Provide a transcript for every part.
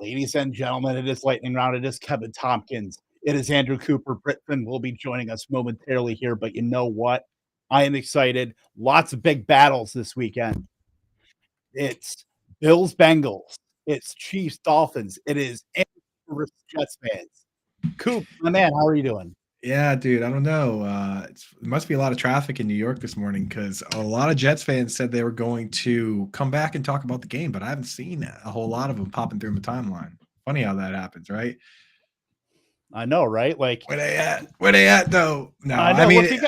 Ladies and gentlemen, it is lightning round. It is Kevin Tompkins. It is Andrew Cooper. Britt Flinn will be joining us momentarily here, but you know what? I am excited. Lots of big battles this weekend. It's Bills Bengals. It's Chiefs Dolphins. It is versus Jets fans. Coop, my man, how are you doing? Yeah, dude, I don't know. It must be a lot of traffic in New York this morning because a lot of Jets fans said they were going to come back and talk about the game, but I haven't seen a whole lot of them popping through my timeline. Funny how that happens, right? I know, right? Like, Where they at? Where they at, though? No, I I know. mean, Look, you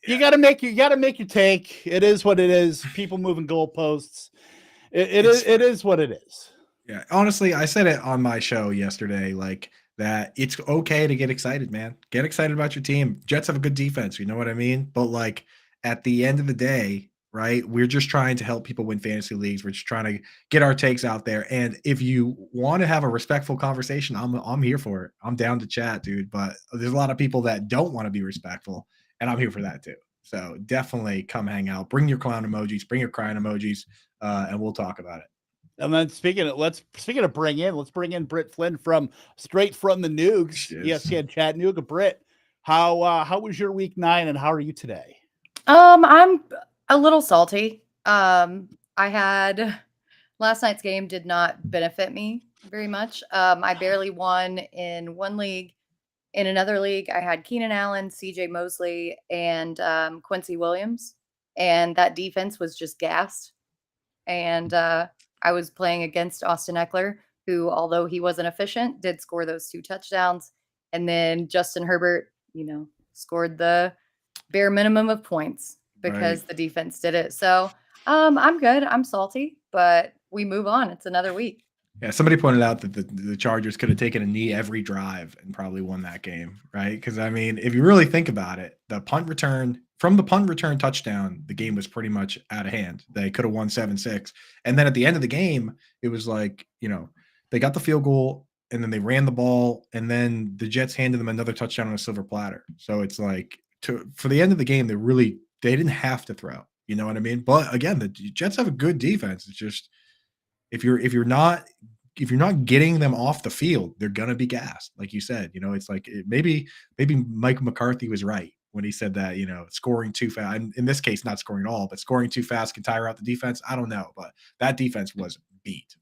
yeah, got to make your take. It is what it is. People moving goalposts. it's It fine. is what it is. Yeah, honestly, I said it on my show yesterday, like that it's okay to get excited, man. Get excited about your team. Jets have a good defense, you know what I mean? But like at the end of the day, right? We're just trying to help people win fantasy leagues. We're just trying to get our takes out there. And if you want to have a respectful conversation, I'm here for it. I'm down to chat, dude. But there's a lot of people that don't want to be respectful, and I'm here for that too. So definitely come hang out. Bring your clown emojis, bring your crying emojis, and we'll talk about it. And then speaking of let's bring in Britt Flinn straight from the Noogs, Shiz. ESPN Chattanooga. Britt, how was your week 9 and how are you today? I'm a little salty. I had last night's game did not benefit me very much. I barely won in one league. In another league, I had Keenan Allen, CJ Mosley, and Quincy Williams, and that defense was just gassed. And I was playing against Austin Eckler, who, although he wasn't efficient, did score those 2 touchdowns. And then Justin Herbert, scored the bare minimum of points because the defense did it. So I'm good. I'm salty, but we move on. It's another week. Yeah, somebody pointed out that the Chargers could have taken a knee every drive and probably won that game, right? Because, I mean, if you really think about it, the punt return touchdown, the game was pretty much out of hand. They could have won 7-6. And then at the end of the game, it was like, they got the field goal and then they ran the ball and then the Jets handed them another touchdown on a silver platter. So it's like for the end of the game, they didn't have to throw. You know what I mean? But again, the Jets have a good defense. It's just if you're not getting them off the field, they're gonna be gassed. Like you said, it's like maybe Mike McCarthy was right when he said that, scoring too fast. In this case, not scoring at all, but scoring too fast can tire out the defense. I don't know, but that defense was beat.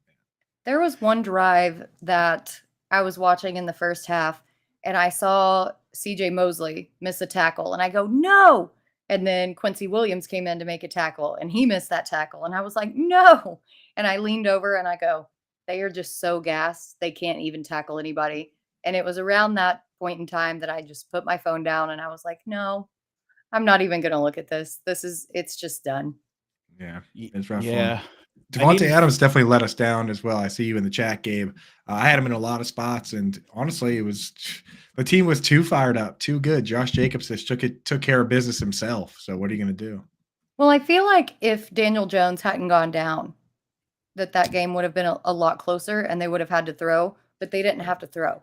There was one drive that I was watching in the first half, and I saw CJ Mosley miss a tackle, and I go, no. And then Quincy Williams came in to make a tackle, and he missed that tackle. And I was like, no. And I leaned over and I go, they are just so gassed. They can't even tackle anybody. And it was around that point in time that I just put my phone down and I was like, no, I'm not even going to look at this. It's just done. Yeah, it's rough. Yeah. Devontae Adams definitely let us down as well. I see you in the chat, Gabe. I had him in a lot of spots, and honestly, the team was too fired up, too good. Josh Jacobs just took care of business himself. So what are you going to do? Well, I feel like if Daniel Jones hadn't gone down, that game would have been a lot closer, and they would have had to throw, but they didn't have to throw.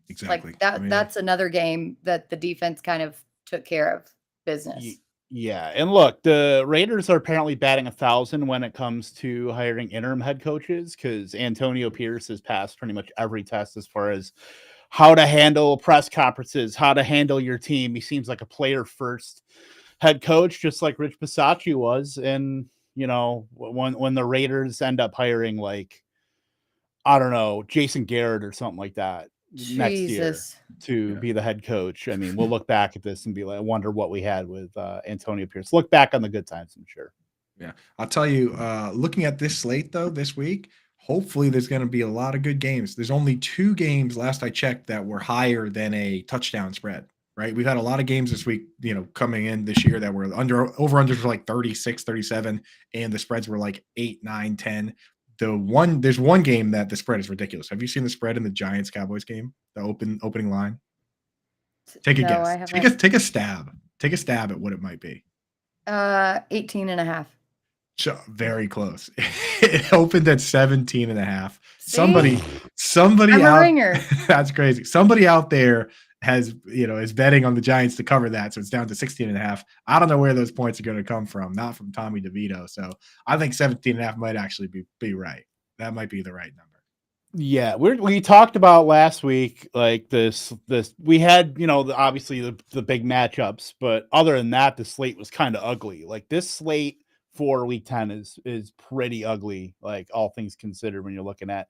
Exactly. Like that. That's another game that the defense kind of took care of business. Yeah, and look, the Raiders are apparently batting 1,000 when it comes to hiring interim head coaches because Antonio Pierce has passed pretty much every test as far as how to handle press conferences, how to handle your team. He seems like a player-first head coach, just like Rich Bisaccia was. And, when the Raiders end up hiring, like, I don't know, Jason Garrett or something like that next year to be the head coach. I mean, we'll look back at this and be like, I wonder what we had with Antonio Pierce. Look back on the good times, I'm sure. Yeah. I'll tell you, looking at this slate, though, this week, hopefully there's going to be a lot of good games. There's only 2 games, last I checked, that were higher than a touchdown spread, right? We've had a lot of games this week, coming in this year that were over-unders were like 36, 37, and the spreads were like 8, 9, 10. There's one game that the spread is ridiculous. Have you seen the spread in the Giants-Cowboys game, the opening line? Take a guess. Take a stab. Take a stab at what it might be. 18.5. So very close. It opened at 17.5. Somebody I'm out. A ringer. That's crazy. Somebody out there is betting on the Giants to cover that, so it's down to 16.5. I don't know where those points are going to come from. Not from Tommy DeVito. So I think 17.5 might actually be right. That might be the right number. Yeah, we talked about last week, like this we had, obviously the big matchups, but other than that, the slate was kind of ugly. Like this slate for week 10 is pretty ugly, like all things considered when you're looking at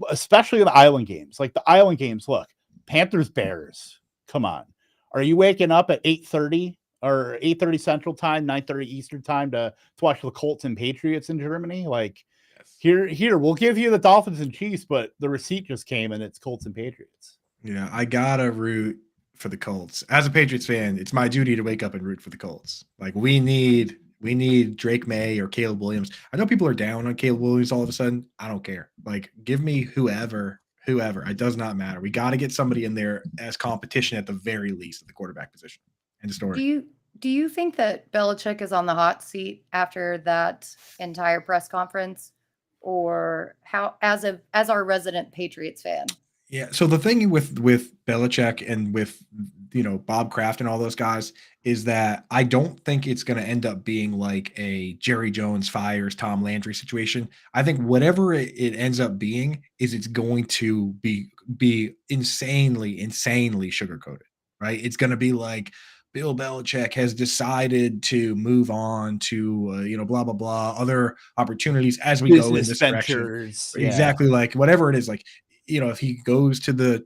especially the island games. Like the island games, look, Panthers Bears. Come on. Are you waking up at 8:30 or 8:30 Central Time, 9:30 Eastern Time to watch the Colts and Patriots in Germany? Like here, we'll give you the Dolphins and Chiefs, but the receipt just came and it's Colts and Patriots. Yeah, I gotta root for the Colts. As a Patriots fan, it's my duty to wake up and root for the Colts. Like we need Drake May or Caleb Williams. I know people are down on Caleb Williams all of a sudden. I don't care. Like give me whoever. It does not matter. We got to get somebody in there as competition at the very least at the quarterback position. End of story. Do you think that Belichick is on the hot seat after that entire press conference, or how, as our resident Patriots fan? Yeah. So the thing with Belichick and with Bob Kraft and all those guys is that I don't think it's going to end up being like a Jerry Jones fires Tom Landry situation. I think whatever it ends up being is it's going to be insanely sugar-coated, right? It's going to be like Bill Belichick has decided to move on to blah blah blah, other opportunities as we go in this direction. Yeah. Exactly, like whatever it is, like if he goes to the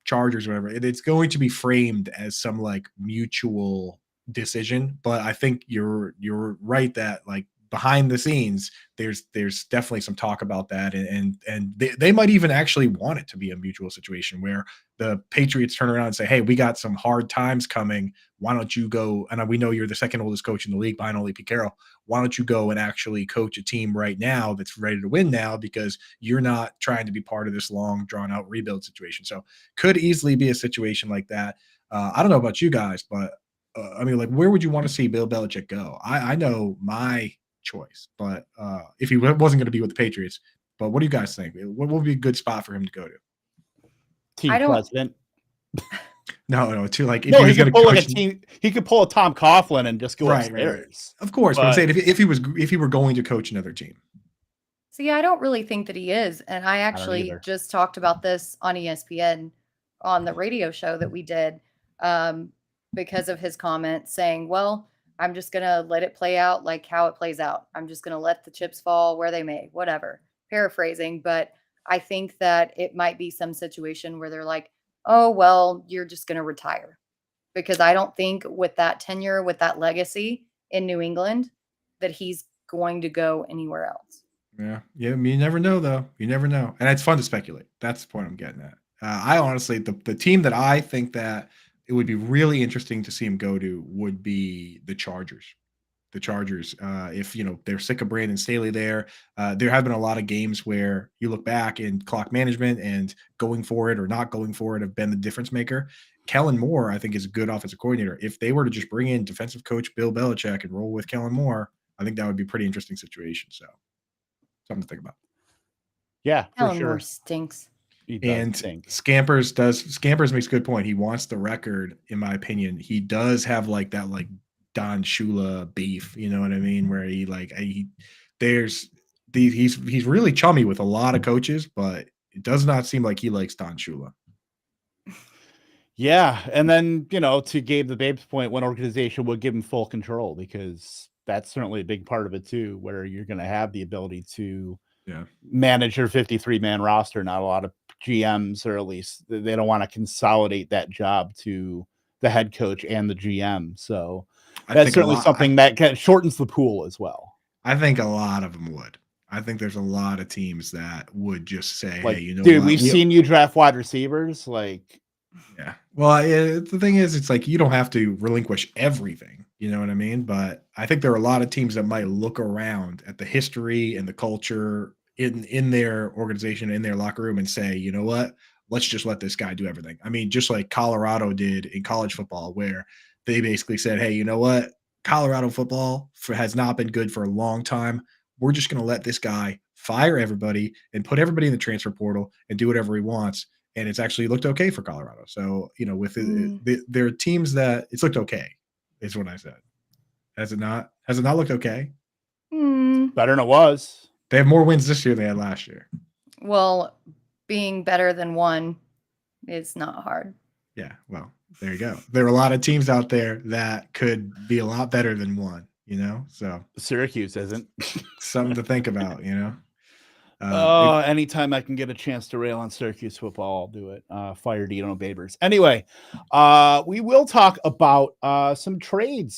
Chargers or whatever, it's going to be framed as some like mutual decision. But I think you're right that like behind the scenes, there's definitely some talk about that, and they might even actually want it to be a mutual situation where the Patriots turn around and say, hey, we got some hard times coming. Why don't you go? And we know you're the second oldest coach in the league behind only Pete Carroll. Why don't you go and actually coach a team right now that's ready to win now, because you're not trying to be part of this long drawn out rebuild situation. So could easily be a situation like that. I don't know about you guys, but I mean, like, where would you want to see Bill Belichick go? I know my choice, but if he wasn't going to be with the Patriots, but what do you guys think? What would be a good spot for him to go to? Team president. No, to like if no, he could pull like a team. He could pull a Tom Coughlin and just go upstairs. Right. Of course, but I'm saying if he were going to coach another team. See, I don't really think that he is, and I actually just talked about this on ESPN on the radio show that we did because of his comment saying, "Well, I'm just gonna let it play out like how it plays out. I'm just gonna let the chips fall where they may." Whatever, paraphrasing, but I think that it might be some situation where they're like, oh, well, you're just going to retire. Because I don't think with that tenure, with that legacy in New England, that he's going to go anywhere else. Yeah. You never know, though. You never know. And it's fun to speculate. That's the point I'm getting at. I honestly, the team that I think that it would be really interesting to see him go to would be the Chargers. The Chargers, if they're sick of Brandon Staley there have been a lot of games where you look back and clock management and going for it or not going for it have been the difference maker. Kellen Moore, I think, is a good offensive coordinator. If they were to just bring in defensive coach Bill Belichick and roll with Kellen Moore, I think that would be a pretty interesting situation. So something to think about. Yeah, Kellen Moore stinks. And Scampers makes a good point. He wants the record, in my opinion. He does have like that like Don Shula beef, you know what I mean? Where he's really chummy with a lot of coaches, but it does not seem like he likes Don Shula. Yeah, and then to Gabe the Babe's point, one organization would give him full control, because that's certainly a big part of it too, where you're going to have the ability to manage your 53-man roster. Not a lot of GMs, or at least they don't want to consolidate that job to the head coach and the GM. So that's certainly something that kind of shortens the pool as well. I think a lot of them would. I think there's a lot of teams that would just say, like, hey, dude, we've seen you draft wide receivers. Like, yeah. Well, the thing is, it's like you don't have to relinquish everything. You know what I mean? But I think there are a lot of teams that might look around at the history and the culture in their organization, in their locker room, and say, you know what? Let's just let this guy do everything. I mean, just like Colorado did in college football, where they basically said, hey, you know what? Colorado football has not been good for a long time. We're just going to let this guy fire everybody and put everybody in the transfer portal and do whatever he wants. And it's actually looked okay for Colorado. So, with there are teams that it's looked okay, is what I said. Has it not? Has it not looked okay? Better than it was. They have more wins this year than they had last year. Well, being better than one is not hard. Yeah, well, there you go. There are a lot of teams out there that could be a lot better than one, so Syracuse isn't. something to think about, Anytime I can get a chance to rail on Syracuse football, I'll do it. Fire Dino Babers. Anyway, we will talk about some trade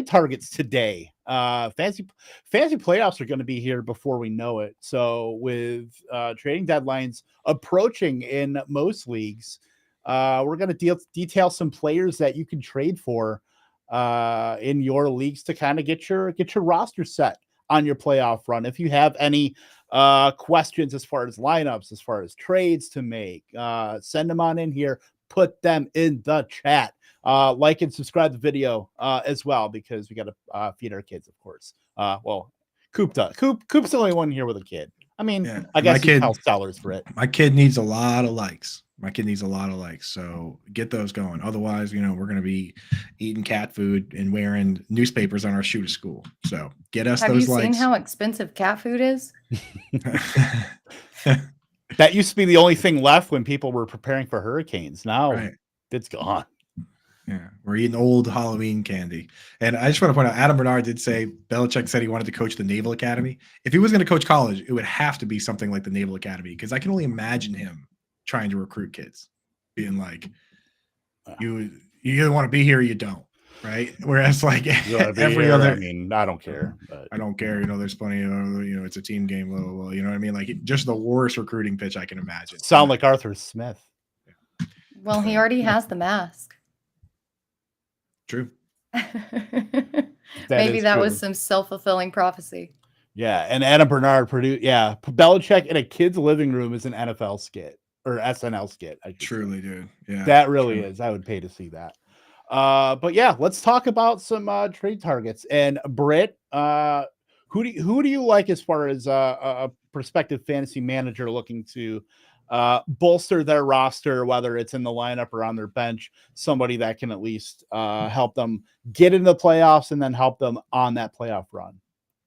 targets today. Fantasy playoffs are going to be here before we know it. So with trading deadlines approaching in most leagues, we're going to detail some players that you can trade for in your leagues to kind of get your roster set on your playoff run. If you have any questions as far as lineups, as far as trades to make, send them on in here, put them in the chat. Like and subscribe to the video as well, because we got to feed our kids, of course. Well, Coop does. Coop's the only one here with a kid. I mean, yeah, I guess you tell sellers for it. My kid needs a lot of likes. So get those going. Otherwise, we're going to be eating cat food and wearing newspapers on our shoe to school. So get us those likes. Have you seen how expensive cat food is? That used to be the only thing left when people were preparing for hurricanes. Now it's gone. Yeah, we're eating old Halloween candy. And I just want to point out, Adam Bernard did say Belichick said he wanted to coach the Naval Academy. If he was going to coach college, it would have to be something like the Naval Academy, because I can only imagine him trying to recruit kids, being like, you either want to be here or you don't, right? Whereas like every other, I mean, I don't care. But. I don't care. There's plenty of, it's a team game. Blah, blah, blah, you know what I mean? Like just the worst recruiting pitch I can imagine. Sound like Arthur Smith. Well, he already has the mask. True. Maybe that was some self-fulfilling prophecy. Yeah, and Adam Bernard produced. Yeah, Belichick in a kid's living room is an NFL skit or SNL skit. Truly, dude. Yeah, that really is. I would pay to see that. But yeah, let's talk about some trade targets. And Britt, who do you like as far as a prospective fantasy manager looking to bolster their roster, whether it's in the lineup or on their bench, somebody that can at least help them get into the playoffs and then help them on that playoff run?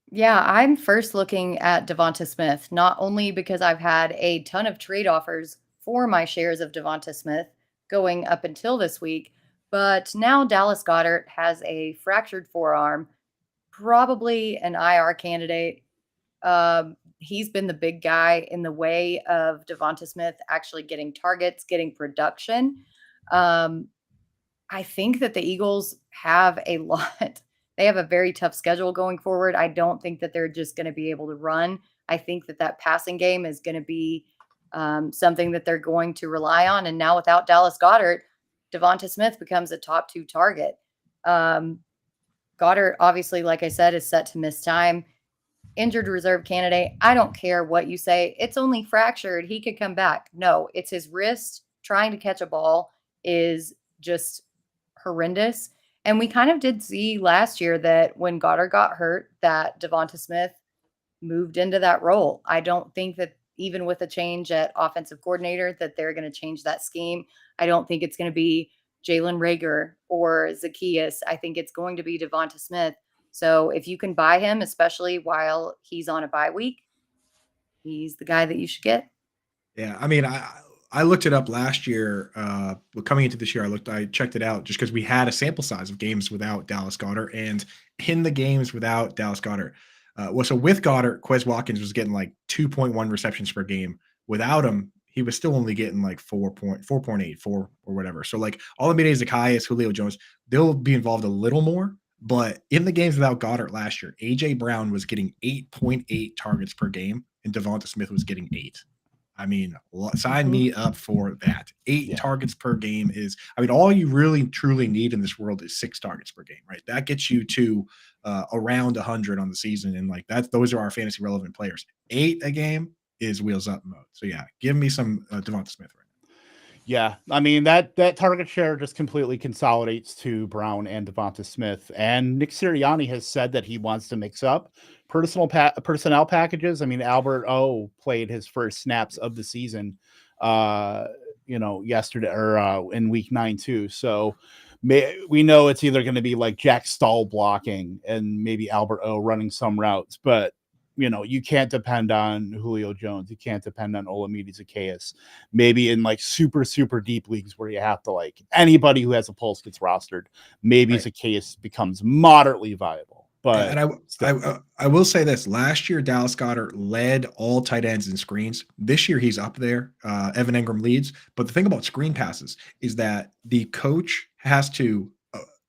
Yeah, I'm first looking at Devonta Smith, not only because I've had a ton of trade offers for my shares of Devonta Smith going up until this week, but now Dallas Goedert has a fractured forearm, probably an IR candidate. He's been the big guy in the way of Devonta Smith actually getting targets, getting production. I think that the Eagles have a lot. They have a very tough schedule going forward. I don't think that they're just going to be able to run. I think that passing game is going to be something that they're going to rely on. And now without Dallas Goedert, Devonta Smith becomes a top 2 target. Goedert, obviously, like I said, is set to miss time. Injured reserve candidate. I don't care what you say. It's only fractured. He could come back. No, it's his wrist. Trying to catch a ball is just horrendous. And we kind of did see last year that when Goedert got hurt, that Devonta Smith moved into that role. I don't think that even with a change at offensive coordinator that they're going to change that scheme. I don't think it's going to be Jalen Reagor or Zacchaeus. I think it's going to be Devonta Smith. So if you can buy him, especially while he's on a bye week, he's the guy that you should get. Yeah, I mean, I looked it up last year. Coming into this year, I checked it out just because we had a sample size of games without Dallas Goedert, and in the games without Dallas Goedert, so with Goedert, Quez Watkins was getting like 2.1 receptions per game. Without him, he was still only getting like 4.8, 4 or whatever. So like Olamide Zacchaeus, Julio Jones, they'll be involved a little more. But in the games without Goedert last year, A.J. Brown was getting 8.8 targets per game, and Devonta Smith was getting 8. I mean, sign me up for that. 8 targets per game is, I mean, all you really truly need in this world is 6 targets per game, right? That gets you to around 100 on the season. And like those are our fantasy relevant players. 8 a game is wheels up mode. So yeah, give me some Devonta Smith right now. Yeah, I mean, that target share just completely consolidates to Brown and Devonta Smith. And Nick Sirianni has said that he wants to mix up personnel packages. I mean, Albert O played his first snaps of the season, yesterday or in week 9 too. So we know it's either going to be like Jack Stahl blocking and maybe Albert O running some routes, but you can't depend on Julio Jones. You can't depend on Olamide Zaccheaus. Maybe in like super, super deep leagues where you have to like anybody who has a pulse gets rostered. Maybe Right. Zaccheaus becomes moderately viable. But and I will say this: last year, Dallas Goedert led all tight ends in screens. This year, he's up there. Evan Ingram leads. But the thing about screen passes is that the coach has to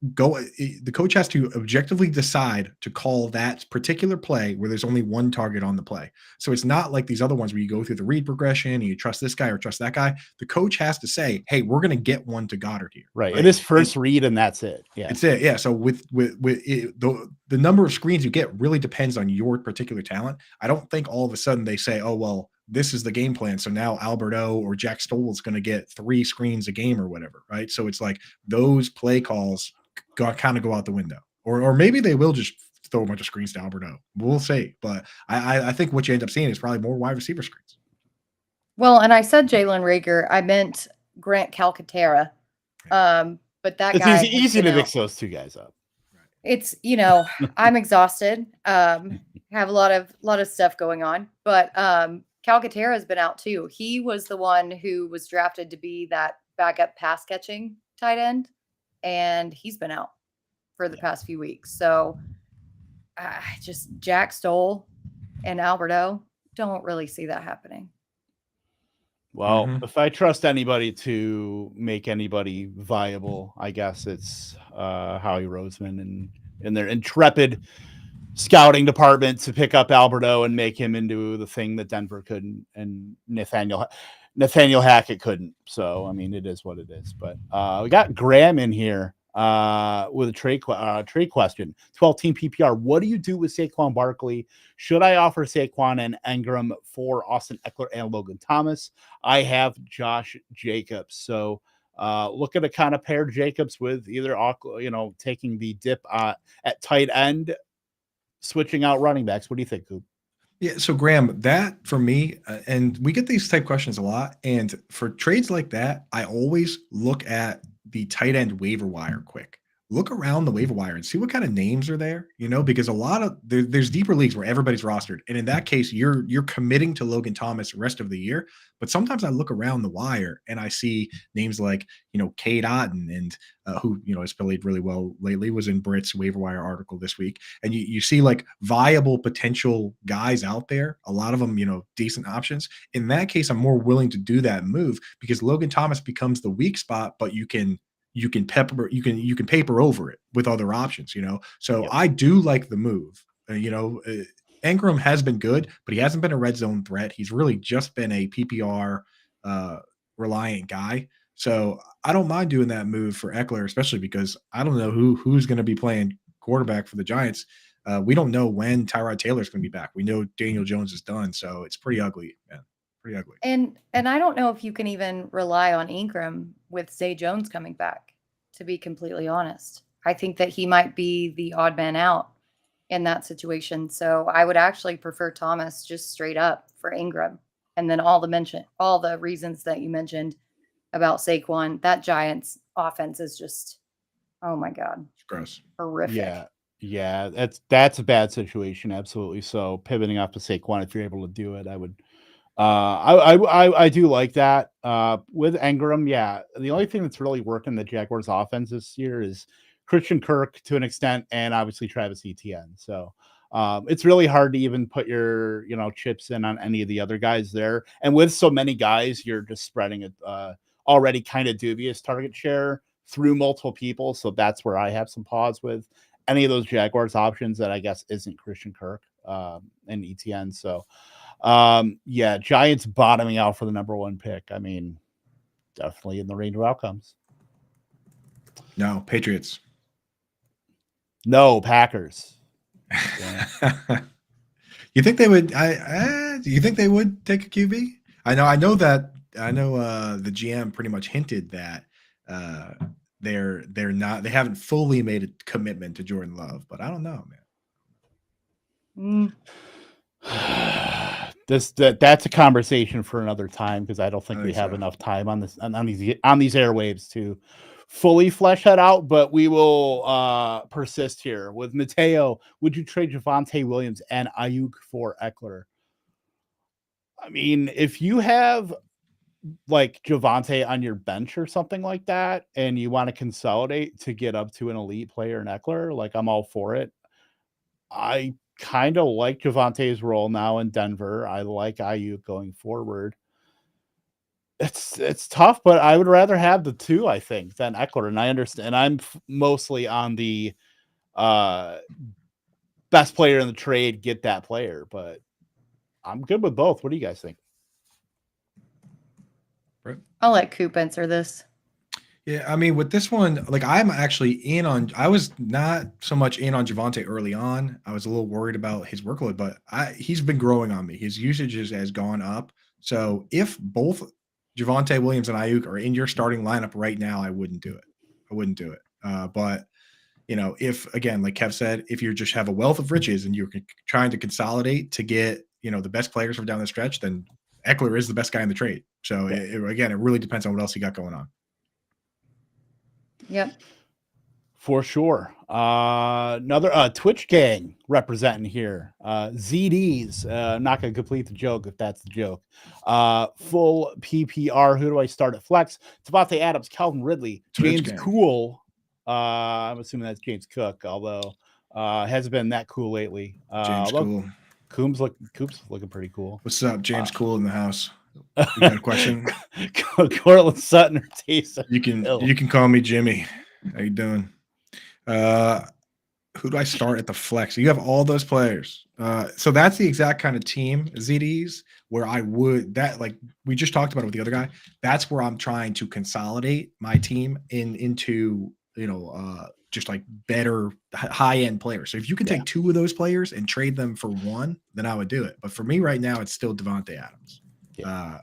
the coach has to objectively decide to call that particular play where there's only one target on the play. So it's not like these other ones where you go through the read progression and you trust this guy or trust that guy. The coach has to say, hey, we're going to get one to Goddard here. Right. It is first read and that's it. Yeah. It's it. Yeah. So with it, the number of screens you get really depends on your particular talent. I don't think all of a sudden they say, oh, well, this is the game plan. So now Alberto or Jack Stoll is going to get 3 screens a game or whatever. Right. So it's like those play calls kind of go out the window, or maybe they will just throw a bunch of screens to Alberto. We'll see. But I think what you end up seeing is probably more wide receiver screens. Well, and I said Jalen Reagor, I meant Grant Calcaterra. But that guy, it's easy to mix those two guys up. It's, I'm exhausted. Have a lot of stuff going on, but Calcaterra has been out too. He was the one who was drafted to be that backup pass catching tight end, and he's been out for the past few weeks. So just Jack Stoll and Alberto, don't really see that happening. Well, if I trust anybody to make anybody viable, I guess it's Howie Roseman and their intrepid scouting department to pick up Alberto and make him into the thing that Denver couldn't and Nathaniel Hackett couldn't. So, I mean, it is what it is. But we got Graham in here with a trade question. 12-team PPR. What do you do with Saquon Barkley? Should I offer Saquon and Ingram for Austin Eckler and Logan Thomas? I have Josh Jacobs. So looking to kind of pair Jacobs with either, taking the dip at tight end, switching out running backs. What do you think, Coop? Yeah, so Graham, that for me, and we get these type questions a lot. And for trades like that, I always look at the tight end waiver wire quick. Look around the waiver wire and see what kind of names are there, because a lot of there's deeper leagues where everybody's rostered. And in that case, you're committing to Logan Thomas the rest of the year. But sometimes I look around the wire and I see names like, Cade Otton and who, has played really well lately, was in Britt's waiver wire article this week. And you see like viable potential guys out there, a lot of them, decent options. In that case, I'm more willing to do that move because Logan Thomas becomes the weak spot, but you can paper over it with other options, So yep. I do like the move. Ingram has been good, but he hasn't been a red zone threat. He's really just been a PPR reliant guy. So I don't mind doing that move for Eckler, especially because I don't know who's going to be playing quarterback for the Giants. We don't know when Tyrod Taylor's going to be back. We know Daniel Jones is done, so it's pretty ugly, man. Pretty ugly. And I don't know if you can even rely on Ingram with Zay Jones coming back, to be completely honest. I think that he might be the odd man out in that situation. So I would actually prefer Thomas just straight up for Ingram. And then all the reasons that you mentioned about Saquon, that Giants offense is just, oh my God. It's gross. Horrific. Yeah. That's a bad situation. Absolutely. So pivoting off to Saquon, if you're able to do it, I would, I do like that. With Ingram, yeah. The only thing that's really working the Jaguars offense this year is Christian Kirk to an extent, and obviously Travis Etienne. So it's really hard to even put your chips in on any of the other guys there. And with so many guys, you're just spreading it already kind of dubious target share through multiple people. So that's where I have some pause with any of those Jaguars options that I guess isn't Christian Kirk and Etienne. So Giants bottoming out for the number 1 pick. I mean, definitely in the range of outcomes. No, Patriots. No, Packers. Yeah. You think they would? Do you think they would take a QB? I know the GM pretty much hinted that they haven't fully made a commitment to Jordan Love, but I don't know, man. That's a conversation for another time because I don't think we have enough time on these airwaves to fully flesh that out, but we will persist here with Mateo. Would you trade Javonte Williams and Ayuk for Eckler? I mean, if you have like Javonte on your bench or something like that, and you want to consolidate to get up to an elite player in Eckler, like I'm all for it. I kind of like Javonte's role now in Denver. I like Ayuk going forward. It's tough, but I would rather have the two, I think, than Eckler. And I understand. I'm mostly on the best player in the trade, get that player, but I'm good with both. What do you guys think? I'll let Coop answer this. Yeah, I mean, with this one, like I'm actually in on. I was not so much in on Javonte early on. I was a little worried about his workload, but he's been growing on me. His usage has gone up. So if both Javonte Williams and Ayuk are in your starting lineup right now, I wouldn't do it. But if again, like Kev said, if you just have a wealth of riches and you're trying to consolidate to get the best players from down the stretch, then Eckler is the best guy in the trade. So it really depends on what else you got going on. Yep. For sure. Another Twitch gang representing here. ZDs. I'm not going to complete the joke if that's the joke. Full PPR. Who do I start at flex? Devontae Adams, Calvin Ridley, Twitch James gang. Cool. I'm assuming that's James Cook, although hasn't been that cool lately. James Cool. Coop's looking pretty cool. What's up, James Cool in the house? You got a question? Cortland Sutton or Taysom. You can call me Jimmy. How you doing? Who do I start at the flex? You have all those players. So that's the exact kind of team, ZDs, where I would like we just talked about it with the other guy. That's where I'm trying to consolidate my team into just like better high-end players. So if you can take two of those players and trade them for one, then I would do it. But for me right now, it's still Devontae Adams. Yeah.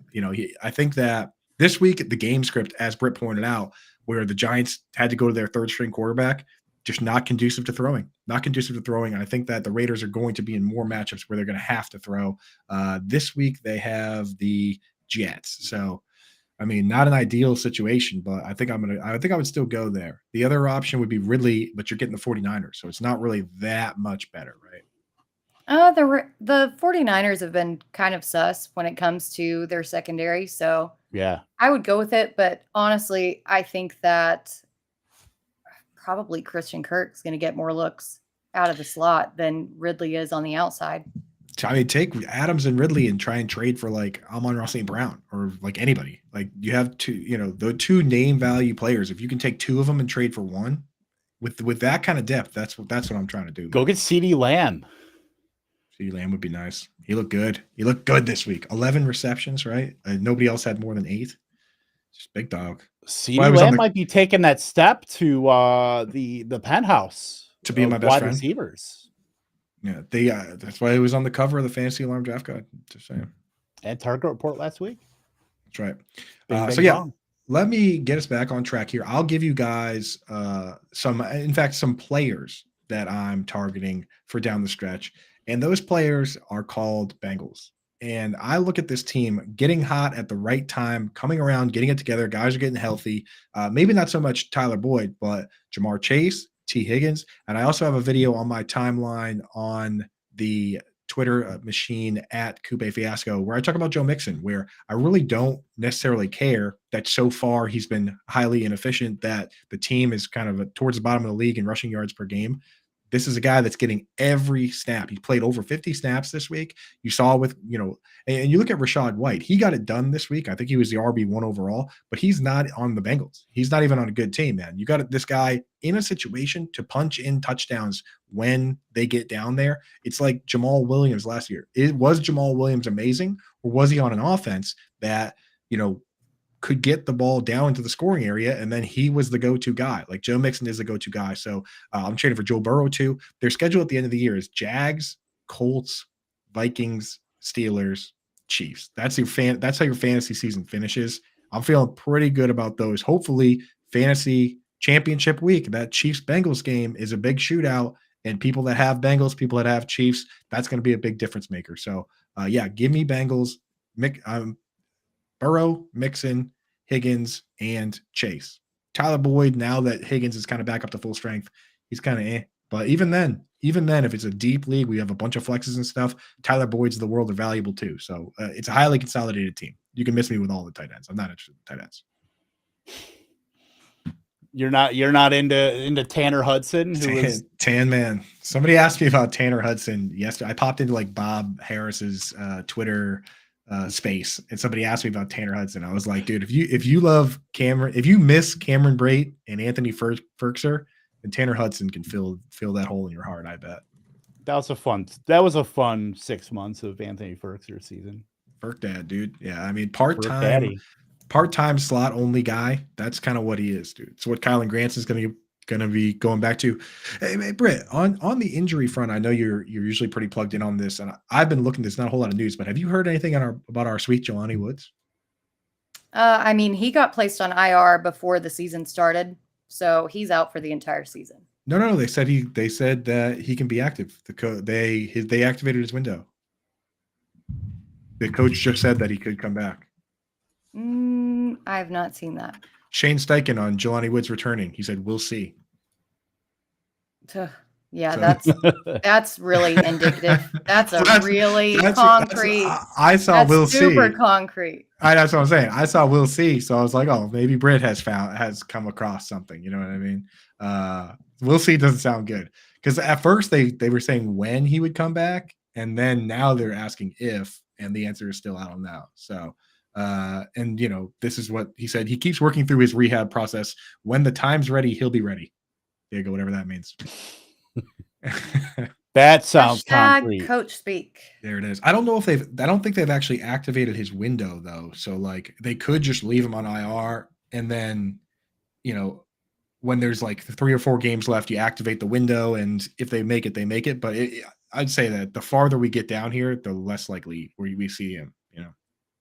I think that this week, the game script, as Britt pointed out, where the Giants had to go to their third string quarterback, just not conducive to throwing. And I think that the Raiders are going to be in more matchups where they're going to have to throw. This week, they have the Jets. So, I mean, not an ideal situation, but I think I would still go there. The other option would be Ridley, but you're getting the 49ers. So it's not really that much better, right? The 49ers have been kind of sus when it comes to their secondary. So yeah, I would go with it. But honestly, I think that probably Christian Kirk's going to get more looks out of the slot than Ridley is on the outside. I mean, take Adams and Ridley and try and trade for like Amon-Ra St. Brown or like anybody. Like you have the two name value players. If you can take two of them and trade for one with that kind of depth, that's what I'm trying to do. Go get CeeDee Lamb. CeeDee Lamb would be nice. He looked good. He looked good this week. 11 receptions, right? Nobody else had more than 8. Just big dog. CeeDee Lamb might be taking that step to the penthouse to be my best friend. Receivers. Yeah, that's why he was on the cover of the Fantasy Alarm Draft Guide. Just saying. And Target Report last week. That's right. Let me get us back on track here. I'll give you guys some players that I'm targeting for down the stretch. And those players are called Bengals. And I look at this team getting hot at the right time, coming around, getting it together. Guys are getting healthy. Maybe not so much Tyler Boyd, but Jamar Chase, T. Higgins. And I also have a video on my timeline on the Twitter machine at Coop Fiasco where I talk about Joe Mixon, where I really don't necessarily care that so far he's been highly inefficient, that the team is kind of towards the bottom of the league in rushing yards per game. This is a guy that's getting every snap. He played over 50 snaps this week. You saw with, and you look at Rachaad White. He got it done this week. I think he was the RB1 overall, but he's not on the Bengals. He's not even on a good team, man. You got this guy in a situation to punch in touchdowns when they get down there. It's like Jamal Williams last year. Was Jamal Williams amazing, or was he on an offense that, could get the ball down into the scoring area, and then he was the go-to guy? Like Joe Mixon is the go-to guy. So I'm trading for Joe Burrow too. Their schedule at the end of the year is Jags, Colts, Vikings, Steelers, Chiefs. That's how your fantasy season finishes. I'm feeling pretty good about those. Hopefully, fantasy championship week, that Chiefs-Bengals game is a big shootout, and people that have Bengals, people that have Chiefs, that's going to be a big difference maker. So give me Bengals, Burrow, Mixon, Higgins, and Chase. Tyler Boyd, now that Higgins is kind of back up to full strength, he's kind of But even then, if it's a deep league, we have a bunch of flexes and stuff. Tyler Boyd's the world are valuable too. So it's a highly consolidated team. You can miss me with all the tight ends. I'm not interested in tight ends. You're not into Tanner Hudson, who is Tan man. Somebody asked me about Tanner Hudson yesterday. I popped into like Bob Harris's Twitter space, and somebody asked me about Tanner Hudson. I was like, dude, if you love Cameron, if you miss Cameron Brate and Anthony Ferkser, then Tanner Hudson can fill that hole in your heart. I bet. That was a fun 6 months of Anthony Ferkser season. Ferk dad, dude. Yeah, I mean part-time slot only guy. That's kind of what he is, dude. It's what Kylan Grant is going to be going back to. Hey, Britt, on the injury front, I know you're usually pretty plugged in on this, and I've been looking. There's not a whole lot of news, but have you heard anything about our sweet Jelani Woods? I mean, he got placed on IR before the season started, so he's out for the entire season. No. They said that he can be active. They activated his window. The coach just said that he could come back. I have not seen that. Shane Steichen on Jelani Woods returning. He said, "We'll see." Yeah, that's really indicative. That's really concrete. I saw that's "We'll see." Super concrete. That's what I'm saying. I saw "We'll see," so I was like, "Oh, maybe Britt has come across something." You know what I mean? "We'll see" doesn't sound good because at first they were saying when he would come back, and then now they're asking if, and the answer is still I don't know. So. And this is what he said. He keeps working through his rehab process. When the time's ready, he'll be ready. There you go, whatever that means. That sounds concrete. Coach speak. There it is. I don't think they've actually activated his window though. So like they could just leave him on IR and then, when there's like 3 or 4 games left, you activate the window, and if they make it, they make it. But I'd say that the farther we get down here, the less likely we see him.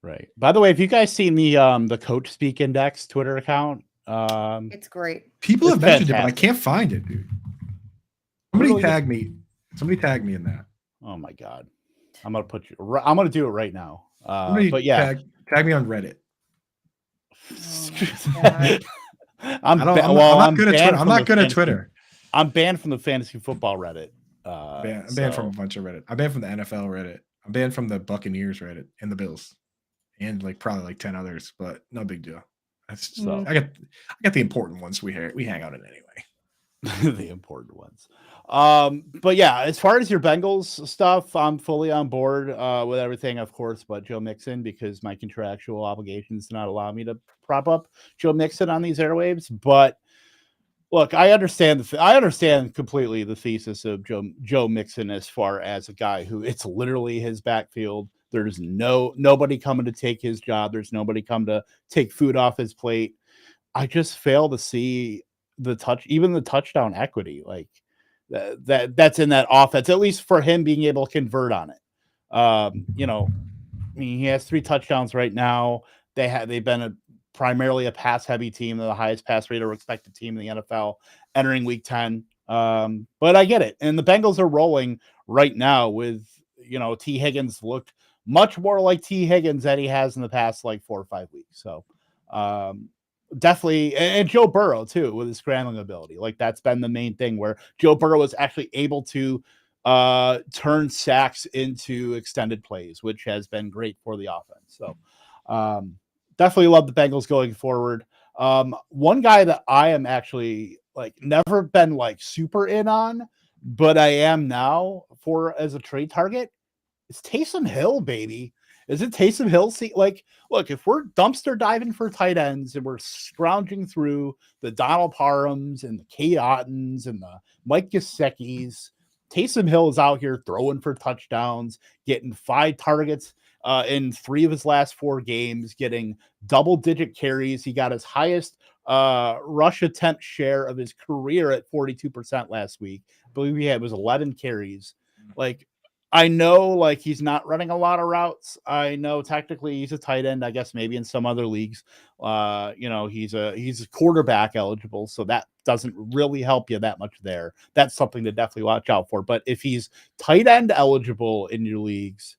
Right. By the way, have you guys seen the Coach Speak Index Twitter account? It's great. People have mentioned it, but I can't find it, dude. Somebody tag me in that. Oh my God. I'm gonna do it right now. But yeah, tag me on Reddit. I'm not good at Twitter. I'm banned from the fantasy football Reddit. I'm banned from a bunch of Reddit. I'm banned from the NFL Reddit. I'm banned from the Buccaneers Reddit and the Bills. And probably 10 others, but no big deal. I got the important ones. We hang out in anyway. The important ones. But yeah, as far as your Bengals stuff, I'm fully on board with everything, of course, but Joe Mixon, because my contractual obligations do not allow me to prop up Joe Mixon on these airwaves. But look, I understand completely the thesis of Joe Mixon as far as a guy who it's literally his backfield. There's nobody coming to take his job. There's nobody come to take food off his plate. I just fail to see the touchdown equity like that's in that offense, at least for him being able to convert on it. I mean, he has 3 touchdowns right now. They've been primarily a pass heavy team. They're the highest pass rate or expected team in the NFL entering week 10. But I get it. And the Bengals are rolling right now with, T. Higgins looked much more like T. Higgins that he has in the past like 4 or 5 weeks. So definitely, and Joe Burrow too, with his scrambling ability. Like that's been the main thing where Joe Burrow was actually able to turn sacks into extended plays, which has been great for the offense. So definitely love the Bengals going forward. One guy that I am actually like never been like super in on, but I am now as a trade target. It's Taysom Hill, baby. Is it Taysom Hill? Look, if we're dumpster diving for tight ends and we're scrounging through the Donald Parhams and the Kate Ottens and the Mike Gesicki's, Taysom Hill is out here throwing for touchdowns, getting 5 targets in 3 of his last 4 games, getting double-digit carries. He got his highest rush attempt share of his career at 42% last week. I believe it was 11 carries. Like, I know like he's not running a lot of routes. I know technically he's a tight end. I guess maybe in some other leagues, he's quarterback eligible. So that doesn't really help you that much there. That's something to definitely watch out for. But if he's tight end eligible in your leagues,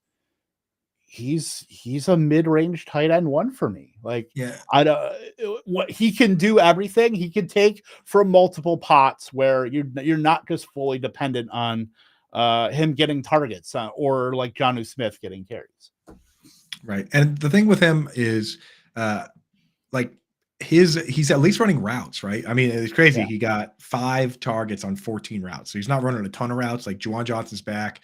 he's a mid-range tight end one for me. Like, Yeah. I don't what he can do everything. He can take from multiple pots where you're not just fully dependent on him getting targets or like Jonnu Smith getting carries. Right. And the thing with him is like he's at least running routes, right? I mean, it's crazy. Yeah. He got 5 targets on 14 routes. So he's not running a ton of routes. Like Juwan Johnson's back.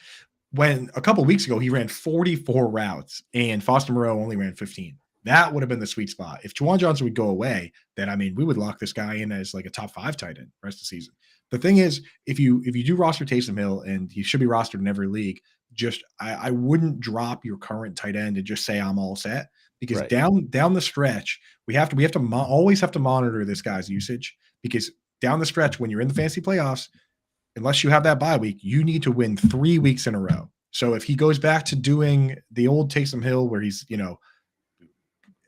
When a couple weeks ago he ran 44 routes and Foster Moreau only ran 15. That would have been the sweet spot. If Juwan Johnson would go away, then I mean, we would lock this guy in as like a top 5 tight end the rest of the season. The thing is, if you do roster Taysom Hill, and he should be rostered in every league, just I wouldn't drop your current tight end and just say I'm all set, because Right. down the stretch we have to always have to monitor this guy's usage, because down the stretch when you're in the fantasy playoffs, unless you have that bye week, you need to win 3 weeks in a row. So if he goes back to doing the old Taysom Hill where he's,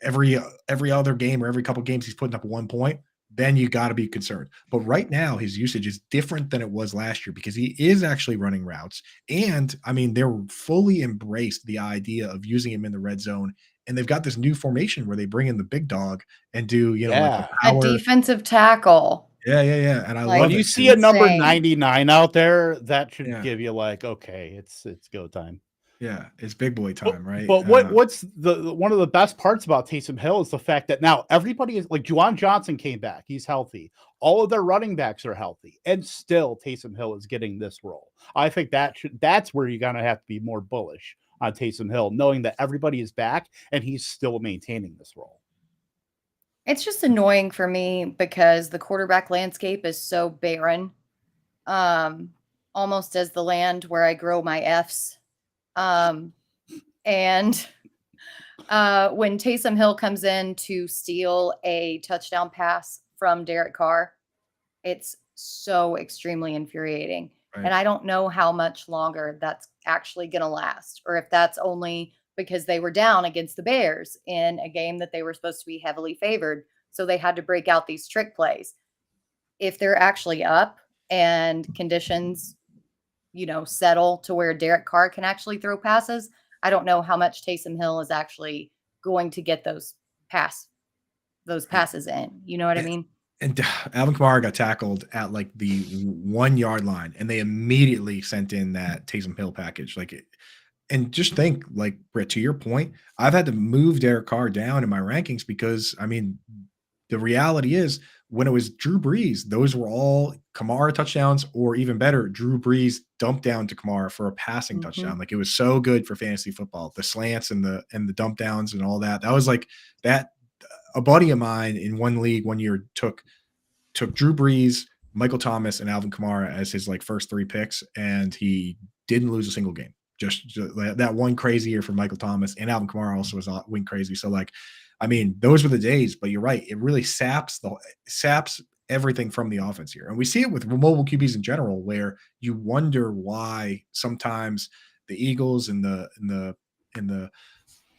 every other game or every couple games he's putting up 1 point, then you got to be concerned. But right now his usage is different than it was last year, because he is actually running routes. And I mean, they're fully embraced the idea of using him in the red zone. And they've got this new formation where they bring in the big dog and do, like a a power defensive tackle. Yeah. And I Like, love When it. you see a number insane. 99 out there, that should Yeah. give you like, okay, it's go time. Yeah, it's big boy time, right? But what's the one of the best parts about Taysom Hill is the fact that now everybody is like, Juwan Johnson came back, he's healthy. All of their running backs are healthy, and still Taysom Hill is getting this role. I think that's where you're gonna have to be more bullish on Taysom Hill, knowing that everybody is back and he's still maintaining this role. It's just annoying for me because the quarterback landscape is so barren, almost as the land where I grow my Fs. And when Taysom Hill comes in to steal a touchdown pass from Derek Carr, it's so extremely infuriating. Right. And I don't know how much longer that's actually going to last, or if that's only because they were down against the Bears in a game that they were supposed to be heavily favored. So they had to break out these trick plays. If they're actually up and conditions, settle to where Derek Carr can actually throw passes, I don't know how much Taysom Hill is actually going to get those passes in. You know what I mean? And Alvin Kamara got tackled at like the 1 yard line, and they immediately sent in that Taysom Hill package. And just think, like, Britt, to your point, I've had to move Derek Carr down in my rankings because, I mean, the reality is when it was Drew Brees, those were all Kamara touchdowns, or even better, Drew Brees dumped down to Kamara for a passing touchdown. Like, it was so good for fantasy football, the slants and the dump downs and all that. That was like that. A buddy of mine in one league one year took Drew Brees, Michael Thomas, and Alvin Kamara as his like first 3 picks, and he didn't lose a single game. Just that one crazy year for Michael Thomas, and Alvin Kamara also went crazy. So like, I mean, those were the days. But you're right; it really saps everything from the offense here, and we see it with mobile QBs in general, where you wonder why sometimes the Eagles and the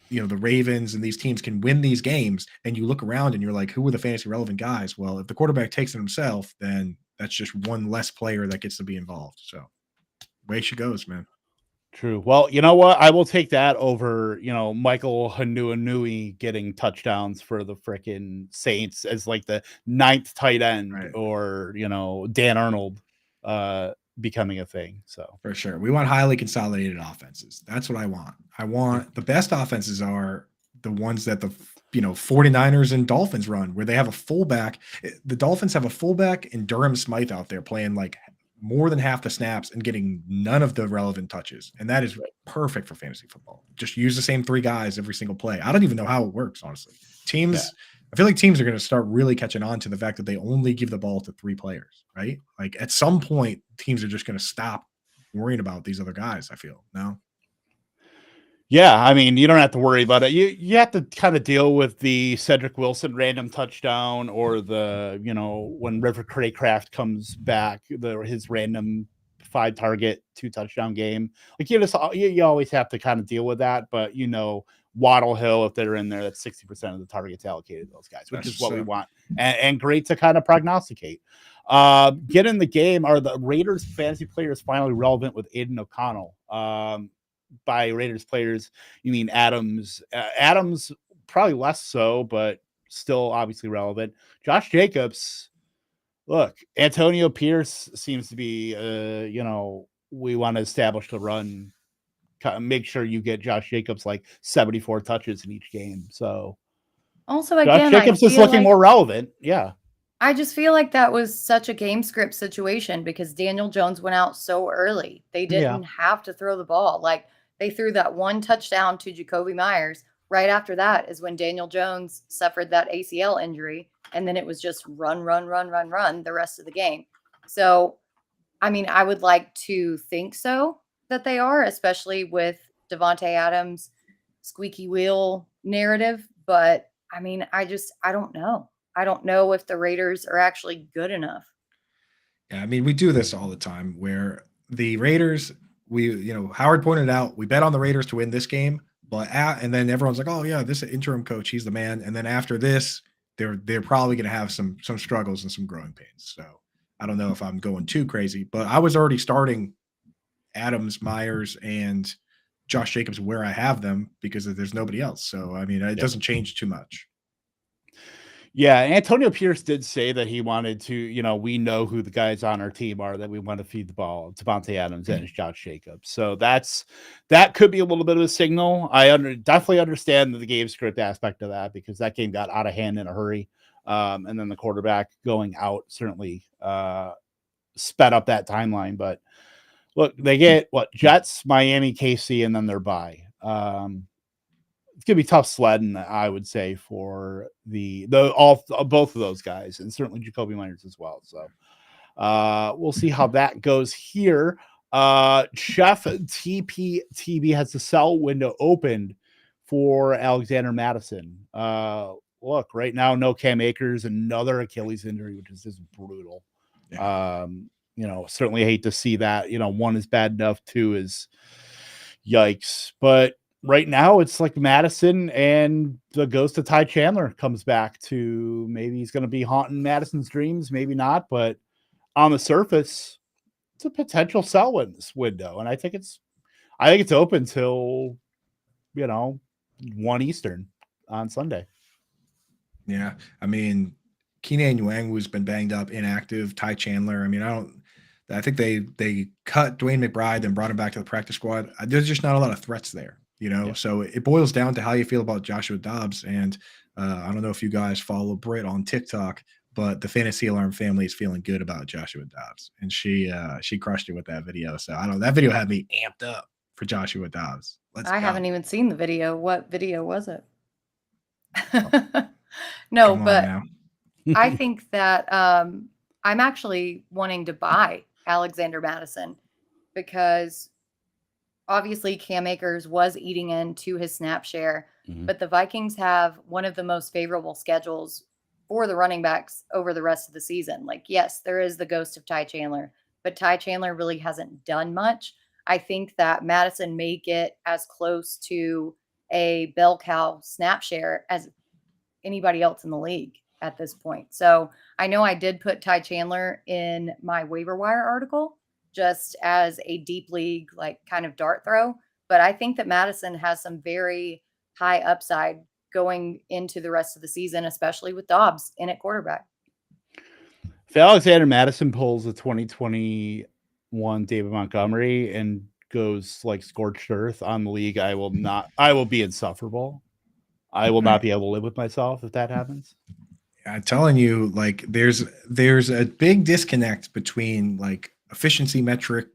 the Ravens and these teams can win these games, and you look around and you're like, who are the fantasy relevant guys? Well, if the quarterback takes it himself, then that's just one less player that gets to be involved. So way she goes, man. True. Well, you know what? I will take that over, Michael Hanuanui getting touchdowns for the frickin' Saints as like the 9th tight end, right? Or, Dan Arnold becoming a thing. So for sure. We want highly consolidated offenses. That's what I want. I want the best offenses are the ones that the 49ers and Dolphins run, where they have a fullback. The Dolphins have a fullback and Durham Smythe out there playing like more than half the snaps and getting none of the relevant touches. And that is perfect for fantasy football. Just use the same 3 guys every single play. I don't even know how it works, honestly. I feel like teams are going to start really catching on to the fact that they only give the ball to 3 players, right? Like at some point, teams are just going to stop worrying about these other guys, I feel. No? Yeah, I mean, you don't have to worry about it. You have to kind of deal with the Cedric Wilson random touchdown, or the, when River Craycraft comes back, his random 5 target, 2 touchdown game. Like you always have to kind of deal with that, but Waddle Hill, if they're in there, that's 60% of the targets allocated to those guys, which is what we want. And great to kind of prognosticate. Get in the game. Are the Raiders fantasy players finally relevant with Aiden O'Connell? by Raiders players, you mean Adams. Adams probably less so, but still obviously relevant. Josh Jacobs, look, Antonio Pierce seems to be, we want to establish the run. Make sure you get Josh Jacobs like 74 touches in each game. So Also, Josh again, Jacobs is looking more relevant. Yeah. I just feel like that was such a game script situation because Daniel Jones went out so early. They didn't have to throw the ball. Like, they threw that one touchdown to Jacoby Myers. Right after that is when Daniel Jones suffered that ACL injury. And then it was just run the rest of the game. So, I mean, I would like to think so that they are, especially with Devontae Adams' squeaky wheel narrative. But I mean, I don't know. I don't know if the Raiders are actually good enough. Yeah, I mean, we do this all the time where the Raiders, Howard pointed out, we bet on the Raiders to win this game, and then everyone's like, oh yeah, this interim coach, he's the man. And then after this, they're probably going to have some struggles and some growing pains. So I don't know if I'm going too crazy, but I was already starting Adams, Myers, and Josh Jacobs where I have them because there's nobody else. So, I mean, it doesn't change too much. Yeah, Antonio Pierce did say that he wanted to, we know who the guys on our team are that we want to feed the ball to Devontae Adams and Josh Jacobs. So that could be a little bit of a signal. I definitely understand the game script aspect of that because that game got out of hand in a hurry. And then the quarterback going out certainly sped up that timeline. But look, they get Jets, Miami, KC, and then they're bye. It's gonna be tough sledding, I would say, for both of those guys, and certainly Jacoby Myers as well. So we'll see how that goes here. Chef TPTB has the sell window opened for Alexander Mattison. Look, right now, no Cam Akers, another Achilles injury, which is just brutal. Yeah. Certainly hate to see that. One is bad enough, two is yikes. But right now, it's like Mattison and the ghost of Ty Chandler comes back to maybe he's going to be haunting Madison's dreams, maybe not. But on the surface, it's a potential sell window, and I think it's open till 1 Eastern on Sunday. Yeah, I mean, Keenan Nwangwu's been banged up, inactive. Ty Chandler. I mean, I think they cut Dwayne McBride, then brought him back to the practice squad. There's just not a lot of threats there, So it boils down to how you feel about Joshua Dobbs. And I don't know if you guys follow Britt on TikTok, but the Fantasy Alarm family is feeling good about Joshua Dobbs, and she crushed it with that video. So that video had me amped up for Joshua Dobbs. I haven't even seen the video. What video was it? No, but I think that I'm actually wanting to buy Alexander Mattison because obviously Cam Akers was eating into his snap share, but the Vikings have one of the most favorable schedules for the running backs over the rest of the season. Like, yes, there is the ghost of Ty Chandler, but Ty Chandler really hasn't done much. I think that Mattison may get as close to a bell cow snap share as anybody else in the league at this point. So I know I did put Ty Chandler in my waiver wire article just as a deep league, like kind of dart throw. But I think that Mattison has some very high upside going into the rest of the season, especially with Dobbs in at quarterback. If Alexander Mattison pulls a 2021 David Montgomery and goes like scorched earth on the league, I will be insufferable. I will not be able to live with myself if that happens. I'm telling you, like there's a big disconnect between like efficiency metric,